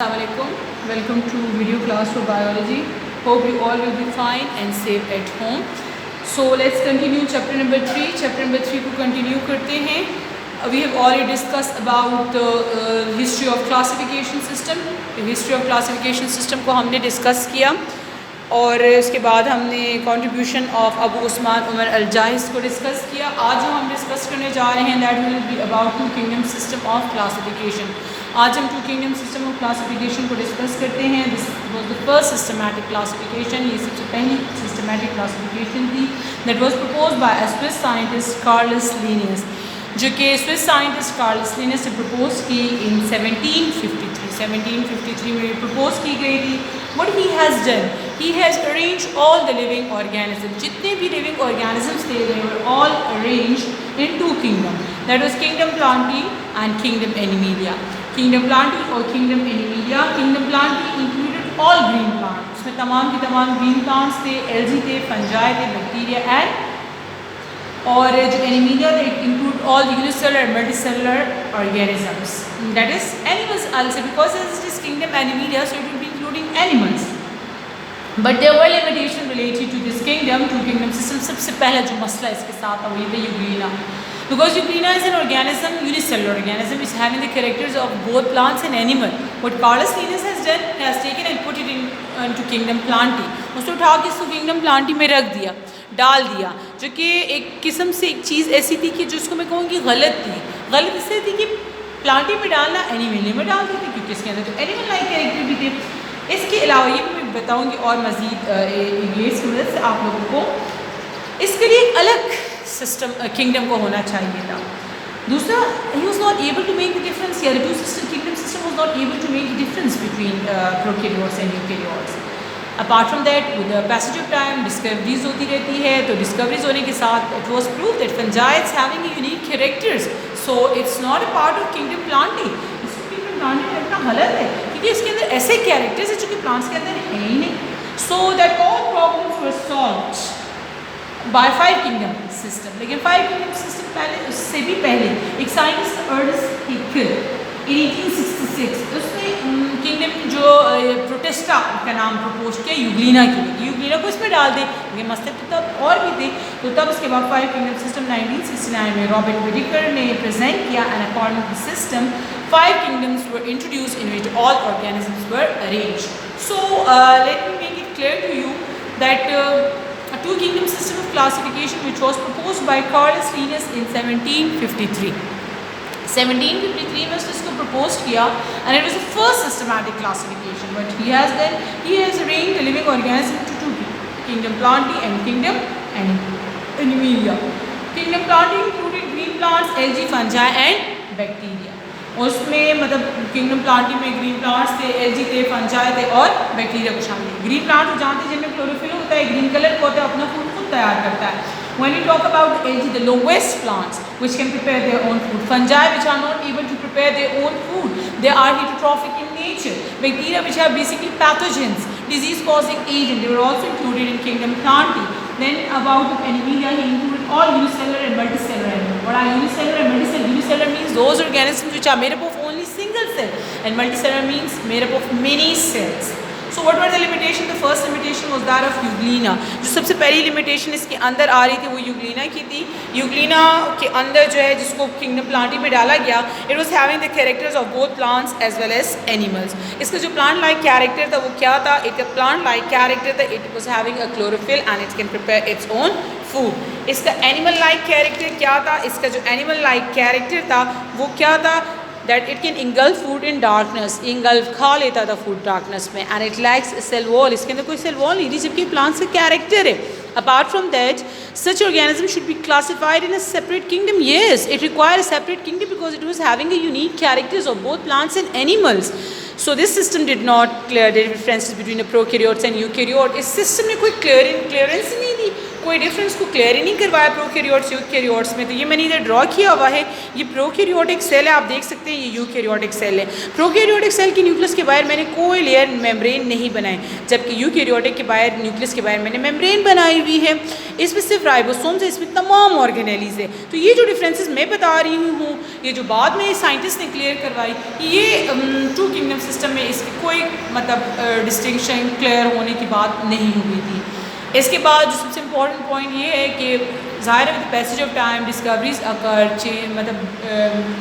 Assalamualaikum. Welcome to video class for biology. Hope you all will be fine and safe at home. So let's continue chapter number 3. Chapter number 3 को continue करते हैं. We have already discussed about the history of classification system. The history of classification system को हमने discuss किया और उसके बाद हमने contribution of अबू उस्मान उमर अल-जाहिज़ को discuss किया. आज जो हम discuss करने जा रहे हैं that will be about two kingdom system of classification. आज हम two kingdom system of classification को डिस्कस करते हैं. This was the first systematic classification. ये सबसे पहली सिस्टमैटिक क्लासिफिकेशन थी that was proposed by a Swiss scientist Carolus Linnaeus, जो कि स्विस साइंटिस्ट कार्लस लिनियस ने प्रपोज की इन 1753 में प्रपोज की गई थी. What he has done, he has arrange all the living organism. जितने भी लिविंग ऑर्गेनिजम्स थे they were all arranged in two kingdom. That was kingdom plantae and kingdom animalia. Kingdom plantae और kingdom animalia. Kingdom plantae included all green plant. उसमें तमाम के तमाम green plants थे, algae थे, फंजाई थे, बैक्टीरिया एंड और जो एनिमिलिया थे it include all unicellular and multicellular organisms. That is animals also because it is kingdom animalia so it will be including animals. But there were limitation related to this kingdom. Two kingdom system सबसे पहला जो मसला इसके साथ था वही Euglena. Because Euglena is an organism, unicellular organism, is having the characters of both plants and animal. What Carolus Linnaeus has done, he has taken and put it into Kingdom Plantae. उसको उठा के इसको Kingdom Plantae में रख दिया, डाल दिया, जो कि एक किस्म से एक चीज़ ऐसी थी कि जिसको मैं कहूँगी गलत थी. गलत इससे थी कि प्लांटी में डालना एनिमल में डाल देते क्योंकि इसके अंदर तो एनिमल लाइक कैरेक्टर भी थे. इसके अलावा ये भी मैं बताऊँगी और मज़ीद ये इसकी मदद से आप लोगों को इसके लिए एक अलग सिस्टम किंगडम को होना चाहिए था. दूसरा, he was not able to make the difference. या two system kingdom system was not able to make the difference between prokaryotes and eukaryotes. Apart from that with the passage of time discoveries होती रहती है. तो discoveries होने के साथ it was prove that fungis having unique characters. So it's not a part of kingdom plantae. इसको kingdom plantae में रखना गलत है क्योंकि इसके अंदर ऐसे कैरेक्टर्स हैं जो कि प्लांट्स के अंदर है ही नहीं. So that all problems were solved by five kingdom system. लेकिन फाइव किंगडम सिस्टम पहले उससे भी पहले एक साइंटिस्ट अर्नेस्ट हैकेल इन 1866 उसने किंगडम जो प्रोटेस्टा का नाम प्रपोज किया यूग्लिना के लिए. यूग्लिना को इसमें डाल दे. ये मसले तो तब और भी थे. तो तब उसके बाद फाइव किंगडम सिस्टम 1969 में रॉबर्ट विडिकर ने प्रेजेंट किया. And according to the system five kingdoms were introduce in which all organisms were arranged. So let me make it clear to you that a two kingdom system of classification which was proposed by Carolus Linnaeus in 1753. 1753 में उसने इसको propose किया and it was the first systematic classification. What he has done, he has arranged the living organism to two kingdom Plantae and kingdom Animalia. Kingdom Plantae included green plants, algae, fungi and bacteria. उसमें मतलब kingdom plantae में green plants थे, algae थे, fungi थे और bacteria को शामिल है. ग्रीन प्लांट को जानते हैं जिनमें क्लोरोफिल होता है, ग्रीन कलर को होता है, अपना फूड खुद तैयार करता है. When we talk about algae, the lowest plants which can prepare their own food. Fungi which are not able to prepare their own food, they are heterotrophic in nature. Bacteria which are basically pathogens, disease-causing agent, they were also included in kingdom Plantae. Then about Animalia, he included all unicellular and multicellular animals. What are unicellular and multicellular? Unicellular means those organisms which are made up of only single cell, and multicellular means made up of many cells. So what were the limitation? The first limitation was that of Euglena. जो सबसे पहली limitation इसके अंदर आ रही थी वो Euglena की थी. यूग्लिना के अंदर जो है जिसको किंगडम प्लांटी में डाला गया, it was having the characters of both plants as well as animals. इसका जो plant like character था वो क्या था? It a plant like character था. It was having a chlorophyll and it can prepare its own food. इसका animal like character क्या था? इसका जो animal like character था वो क्या था? That it can engulf food in darkness. engulf खा लेता था food darkness में. And it lacks a cell wall. इसके अंदर कोई cell wall नहीं थी जबकि plants का character है. Apart from that, such organism should be classified in a separate kingdom. Yes, it required a separate kingdom because it was having a unique characters of both plants and animals. So this system did not clear the differences between the prokaryotes and eukaryote. इस system ने कोई clearance नहीं दी कोई difference को clear ही नहीं करवाया prokaryotes eukaryotes में। तो ये मैंने इधर ड्रॉ किया हुआ है, ये प्रोकैरियोटिक सेल है, आप देख सकते हैं ये यूकैरियोटिक सेल है। प्रोकैरियोटिक सेल के न्यूक्लियस के बाहर मैंने कोई लेयर मेम्ब्रेन नहीं बनाए, जबकि यूकैरियोटिक के बाहर न्यूक्लियस के बाहर मैंने मेम्ब्रेन बनाई हुई है। इसमें सिर्फ राइबोसोम्स है, इसमें तमाम ऑर्गेनेलीज है। तो ये जो डिफरेंसेस मैं बता रही हूँ, ये जो बाद में साइंटिस्ट ने क्लियर करवाई, ये टू किंगडम सिस्टम में इसकी कोई मतलब डिस्टिंक्शन क्लियर होने की बात नहीं हुई थी। इसके बाद जो सबसे इम्पॉर्टेंट पॉइंट ये है कि ज़ाहिर है with passage of time discoveries occur मतलब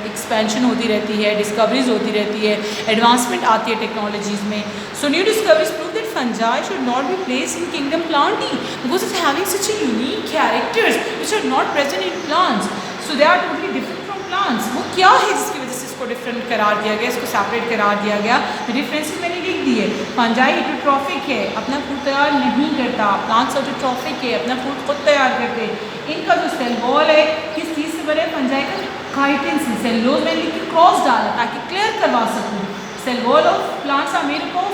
एक्सपेंशन होती रहती है, डिस्कवरीज होती रहती है, एडवांसमेंट आती है टेक्नोलॉजीज़ में। So new discoveries prove that fungi should not be place in kingdom plantae because it's having such a unique characters which are not present in plants, so they are totally different from plants. वो क्या है जिसकी वजह से इसको different करार दिया गया, इसको सेपरेट करार दिया गया? डिफरेंसेस मैंने लिख दिए। फंजाई हेटेरोट्रॉफिक है, अपना फूड तैयार नहीं करता। प्लांट्स ऑटोट्रॉफिक है, अपना फूड खुद तैयार करते। इनका जो सेल वॉल है किस चीज़ से बने? फंजाई का काइटिन से। सेलुलोज मैंने लिख के क्रॉस डाला ताकि क्लियर करवा सकूँ। Cell wall of plants are made up of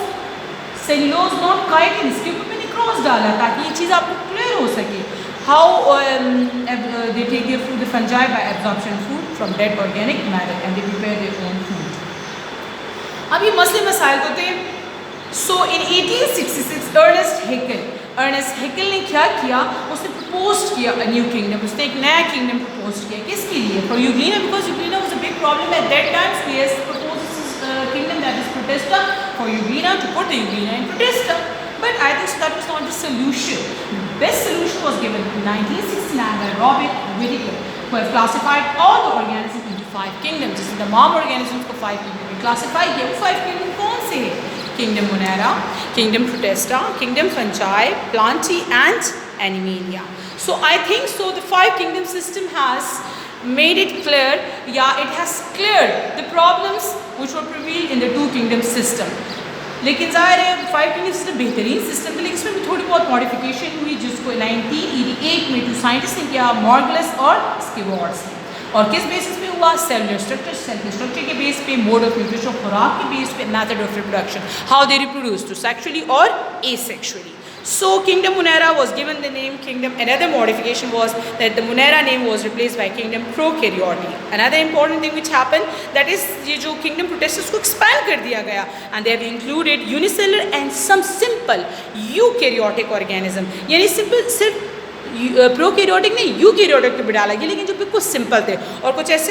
cellulose not chitin, इसके ऊपर मैंने क्रॉस डाला ताकि ये चीज़ आपको क्लियर हो सके। How they take their food, the fungi, by absorption food from dead organic matter and they prepare their own food. अब ये मसले मसाइल तो थे। So in 1866 अर्नेस्ट हैकेल ने क्या किया? उसने प्रपोज किया अ न्यू किंगडम, उसने एक नया किंगडम प्रपोज किया। किसके लिए? For Euglena, because Euglena was a big problem at that time, so he has proposed kingdom that is Protista for Euglena to put the Euglena in Protista. But I think so that was not the solution. The best solution was given in 1969 by Robert Whittaker, who have classified all the organisms into 5 kingdoms. जिसने तमाम organisms को 5 kingdoms में classify किया। वो 5 kingdom कौन से हैं? Kingdom Monera, Kingdom Protesta, Kingdom Fungi, Plantae and Animalia. So I think so the 5 kingdom system has made it clear, yeah, it has cleared the problems which were prevailed in the 2 kingdom system. लेकिन ज़ाहिर है 5 kingdom system बेहतरीन system था, लेकिन इसमें भी थोड़ी बहुत मॉडिफिकेशन हुई जिसको 1988 में 2 साइंटिस्ट ने किया, मॉर्गलस और स्कीवर्ड्स ने। और किस बेसिस पे हुआ? सेलुलर स्ट्रक्चर, सेल के स्ट्रक्चर के बेस पे, मोड ऑफ न्यूट्रिशन, खुराक के बेस पे, method of reproduction, how they reproduce, two sexually और asexually. So Kingdom Monera was given the name Kingdom. Another modification was that the Monera name was replaced by Kingdom Prokaryote. Another important thing which happened, that is ये जो Kingdom Protestus को expand कर दिया गया, and they have included unicellular and some simple eukaryotic organism. यानी simple सिर्फ prokaryotic नहीं eukaryotic को भी डाला गया, लेकिन जो बिल्कुल सिंपल थे, और कुछ ऐसे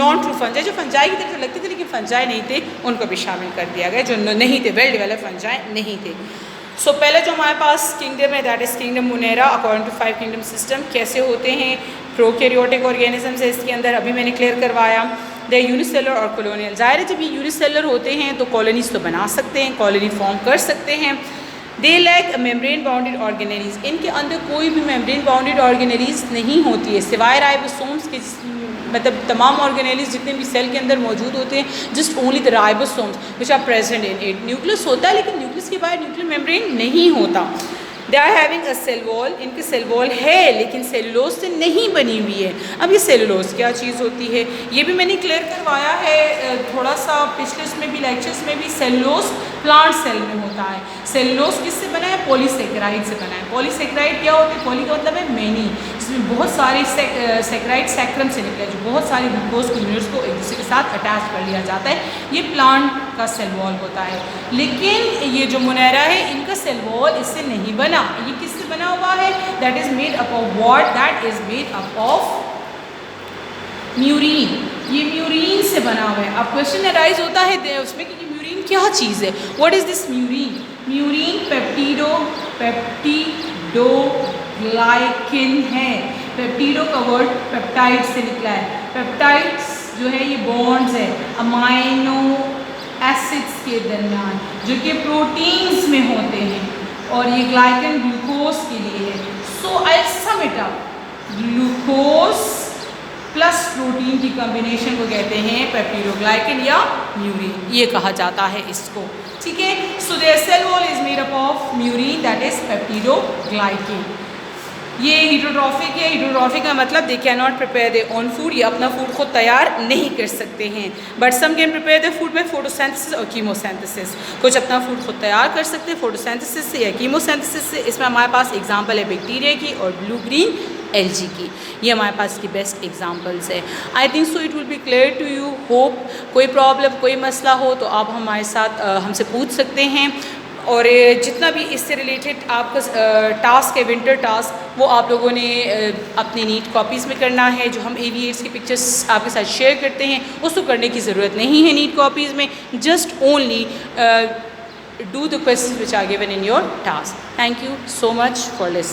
नॉन ट्रू फंजाई जो फंजाई की तरह लगते थे लेकिन फंजाई नहीं थे, उनको भी शामिल कर दिया गया, जो नहीं थे, वेल डेवलप फंजाई नहीं थे। सो पहले जो हमारे पास किंगडम है that is kingdom Monera according to 5 kingdom system. कैसे होते हैं? प्रोकैरियोटिक ऑर्गेनिजम्स है इसके अंदर, अभी मैंने क्लियर करवाया। द यूनिसेलर और कॉलोनियल, ज़ाहिर है जब ये यूनिसेलर होते हैं तो कॉलोनीज तो बना सकते हैं, कॉलोनी फॉर्म कर सकते हैं। They lack membrane bounded organelles, इनके अंदर कोई भी मेम्ब्रेन बाउंडेड ऑर्गेनेलीज नहीं होती है सिवाय राइबोसोम्स के, मतलब तमाम ऑर्गेनेलीज जितने भी सेल के अंदर मौजूद होते हैं, just only the ribosomes which are present in it. Nucleus होता है लेकिन न्यूक्लियस के बाहर न्यूक्लियर मेम्ब्रेन नहीं होता। They are having a cell wall, इनकी सेल वॉल है लेकिन सेलुलोज से नहीं बनी हुई है। अब ये सेलुलोज क्या चीज़ होती है ये भी मैंने क्लियर करवाया है थोड़ा सा पिछले उसमें भी, लेक्चर्स में भी। सेलुलोज प्लांट सेल में होता है। सेलुलोज किससे बना है? पॉलीसेकेराइड से बना है। पॉलीसेकेराइड क्या होते हैं? पॉली का मतलब है मैनी, जिसमें बहुत सारे सेकेराइड सैक्रम से निकले, जो बहुत सारे ग्लूकोज के यूनिट्स को एक दूसरे के साथ अटैच कर लिया जाता है। ये प्लांट का सेल वॉल होता है। लेकिन ये जो मोनेरा है इनका सेल वॉल इससे नहीं बना। ये किससे बना हुआ है? That is made up of what? That is made up of murein. ये म्यूरिन से बना हुआ है। अब क्वेश्चन अराइज होता है उसमें कि म्यूरिन क्या चीज़ है? What is this murein? Murein peptidoglycan है। पेप्टिडो का वर्ड पेप्टाइड से निकला है। पेप्टाइड्स जो है ये बॉन्ड्स है अमाइनो एसिड्स के दरमियान जो कि प्रोटीन्स में होते हैं, और ये ग्लाइकन ग्लूकोज के लिए है। So I sum it up, glucose plus protein की कॉम्बिनेशन को कहते हैं पेप्टिडोग्लाइकन या म्यूरिन, ये कहा जाता है इसको। ठीक है, so their cell wall is made up of murein that is peptidoglycan. ये हीटरोट्रॉफिक है। हीटरोट्रॉफिक का मतलब they can not prepare their own food, ये अपना फूड खुद तैयार नहीं कर सकते हैं। But some can prepare their food by photosynthesis और कीमोसिंथेसिस। कुछ अपना फूड खुद तैयार कर सकते हैं फोटोसिंथेसिस से या कीमोसिंथेसिस से। इसमें हमारे पास एग्जांपल है बैक्टीरिया की और ब्लू ग्रीन एल्गी की, ये हमारे पास की बेस्ट एग्जांपल्स है। I think so it will be clear to you. Hope कोई प्रॉब्लम कोई मसला हो तो आप हमारे साथ हमसे पूछ सकते हैं। और जितना भी इससे रिलेटेड आपका टास्क है विंटर टास्क, वो आप लोगों ने अपनी नीट कॉपीज़ में करना है। जो हम एविएट्स की पिक्चर्स आपके साथ शेयर करते हैं उसको करने की ज़रूरत नहीं है नीट कॉपीज़ में। Just only do the questions which are given in your task. Thank you so much for listening.